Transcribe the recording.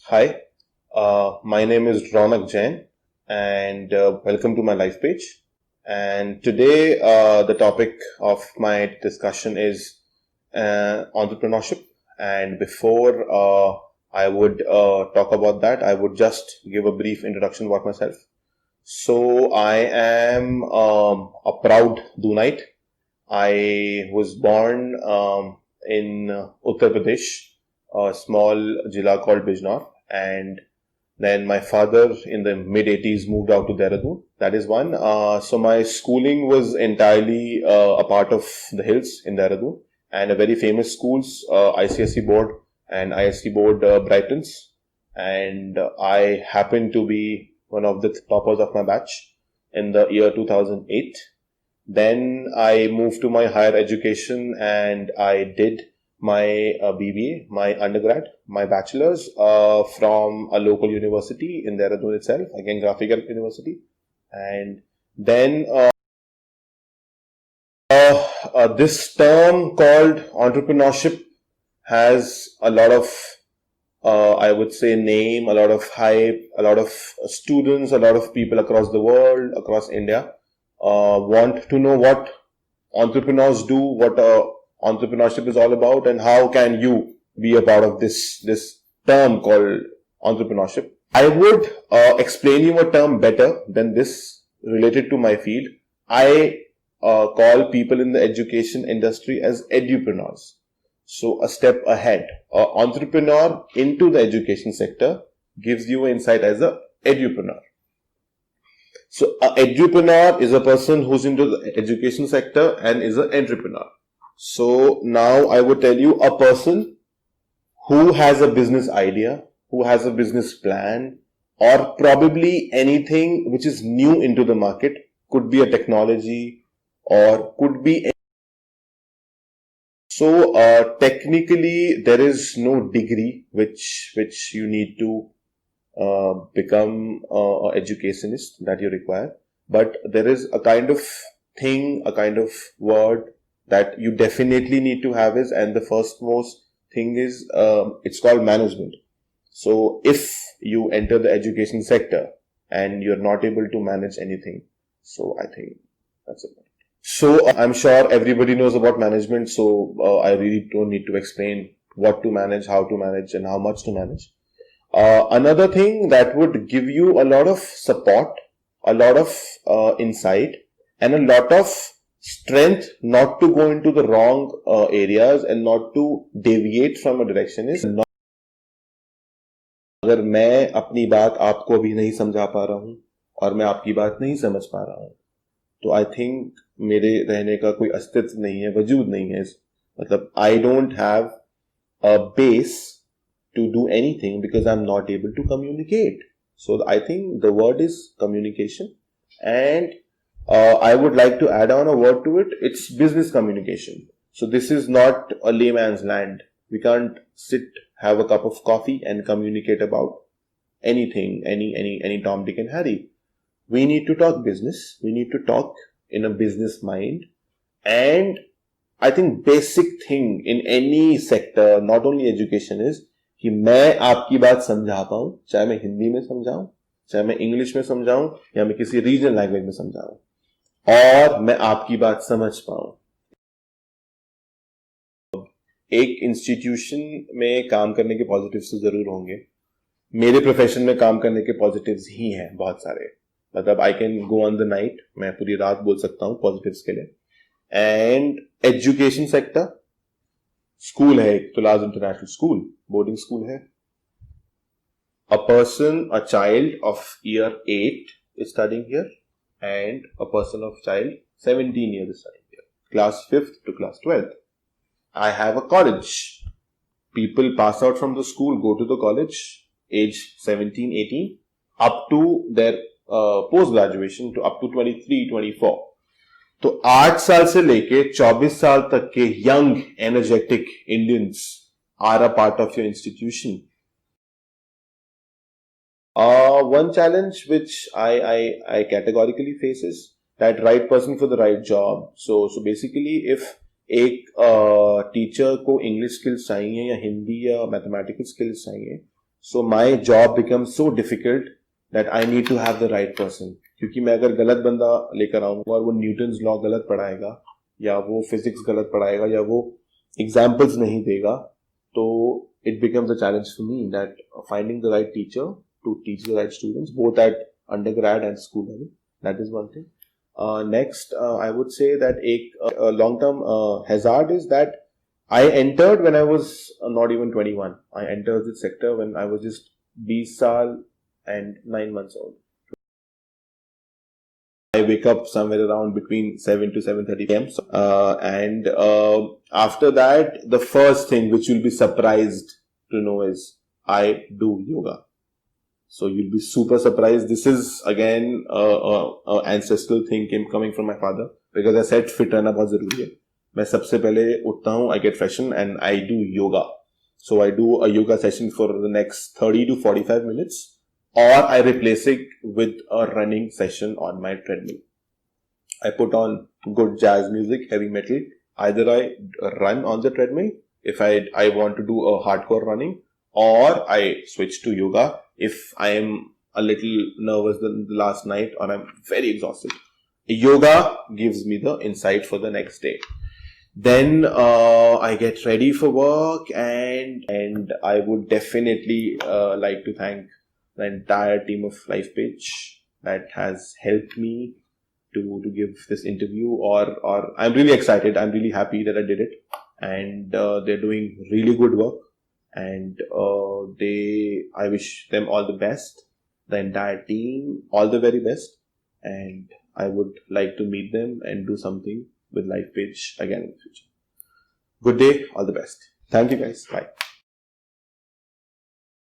Hi, my name is Raunak Jain, and welcome to my LifePage. And today, the topic of my discussion is entrepreneurship. And before I would talk about that, I would just give a brief introduction about myself. So, I am a proud Dunite. I was born in Uttar Pradesh, a small jilla called Bijnor, and then my father in the mid 80s moved out to Dehradun. That is one. So my schooling was entirely a part of the hills in Dehradun, and a very famous schools, ICSE board and ISC board, Brightons. And I happened to be one of the toppers of my batch in the year 2008. Then I moved to my higher education and I did my BBA, my undergrad, my bachelor's from a local university in Dehradun itself, again graphical university. And then this term called entrepreneurship has a lot of, I would say, name, a lot of hype, a lot of students, a lot of people across the world, across India want to know what entrepreneurs do, what entrepreneurship is all about, and how can you be a part of this term called entrepreneurship. I would explain you a term better than this related to my field. I call people in the education industry as edupreneurs. So a step ahead. Entrepreneur into the education sector gives you insight as a edupreneur. So an edupreneur is a person who's into the education sector and is an entrepreneur. So now I would tell you a person who has a business idea, who has a business plan, or probably anything which is new into the market, could be a technology or could be. So technically there is no degree which you need to become an educationist that you require, but there is a kind of thing, a kind of word that you definitely need to have is, and the first most thing is, it's called management. So if you enter the education sector and you're not able to manage anything, so I think that's it. So I'm sure everybody knows about management, so I really don't need to explain what to manage, how to manage, and how much to manage. Another thing that would give you a lot of support, a lot of insight, and a lot of strength not to go into the wrong areas and not to deviate from a direction is not. अगर मैं अपनी बात आपको अभी नहीं समझा पा रहा हूं और मैं आपकी बात नहीं समझ पा रहा हूं, तो आई थिंक मेरे रहने का कोई अस्तित्व नहीं है, वजूद नहीं है. मतलब I don't have a base to do anything because I'm not able to communicate. So I think the word is communication, and I would like to add on a word to it. It's business communication. So this is not a layman's land. We can't sit, have a cup of coffee and communicate about anything, any Tom, Dick and Harry. We need to talk business. We need to talk in a business mind. And I think basic thing in any sector, not only education, is कि मैं आपकी बात समझा पाऊं, चाहे मैं हिंदी में समझाऊं, चाहे मैं इंग्लिश में समझाऊं, या मैं किसी रीजनल लैंग्वेज में समझाऊं, और मैं आपकी बात समझ पाऊं. एक इंस्टीट्यूशन में काम करने के पॉजिटिव्स तो जरूर होंगे. मेरे प्रोफेशन में काम करने के पॉजिटिव्स ही हैं बहुत सारे. मतलब I can go on the night, मैं पूरी रात बोल सकता हूं पॉजिटिव्स के लिए. एंड एजुकेशन सेक्टर, स्कूल है एक, तुलाज इंटरनेशनल स्कूल, बोर्डिंग स्कूल है. A person, a child of year 8 is studying here, and a person of child 17 years is studying here. Class 5th to class 12th. I have a college. People pass out from the school, go to the college, age 17, 18, up to their post-graduation to up to 23, 24. तो 8 साल से लेके 24 साल तक के young, energetic Indians are a part of your institution. One challenge which I categorically face is that right person for the right job. So basically, if एक teacher को English skills चाहिए या हिंदी या मैथमेटिकल स्किल्स चाहिए, So my job becomes so difficult that I need to have the right person. क्योंकि मैं अगर गलत बंदा लेकर आऊंगा और वो न्यूटन्स लॉ गलत पढ़ाएगा या वो फिजिक्स गलत पढ़ाएगा या वो एग्जाम्पल्स नहीं देगा, तो it becomes a challenge for me that finding the right teacher to teach the right students both at undergrad and school level. That is one thing. Next, I would say that a long-term hazard is that I entered when I was not even 21. I entered this sector when I was just 20 saal and 9 months old. I wake up somewhere around between 7 to 7:30 p.m. And after that, the first thing which you'll be surprised to know is I do yoga. So you'll be super surprised. This is again a ancestral thing coming from my father, because I said fit रहना बहुत जरूरी है. मैं सबसे पहले उठता हूँ, I get freshen and I do yoga. So I do a yoga session for the next 30 to 45 minutes, or I replace it with a running session on my treadmill. I put on good jazz music, heavy metal. Either I run on the treadmill if I want to do a hardcore running, or I switch to yoga if I am a little nervous the last night or I'm very exhausted. Yoga gives me the insight for the next day. Then I get ready for work, and I would definitely like to thank the entire team of LifePage that has helped me to give this interview. Or I'm really excited. I'm really happy that I did it, and they're doing really good work. And I wish them all the best, the entire team, all the very best. And I would like to meet them and do something with LifePage again in the future. Good day, all the best. Thank you guys. Bye.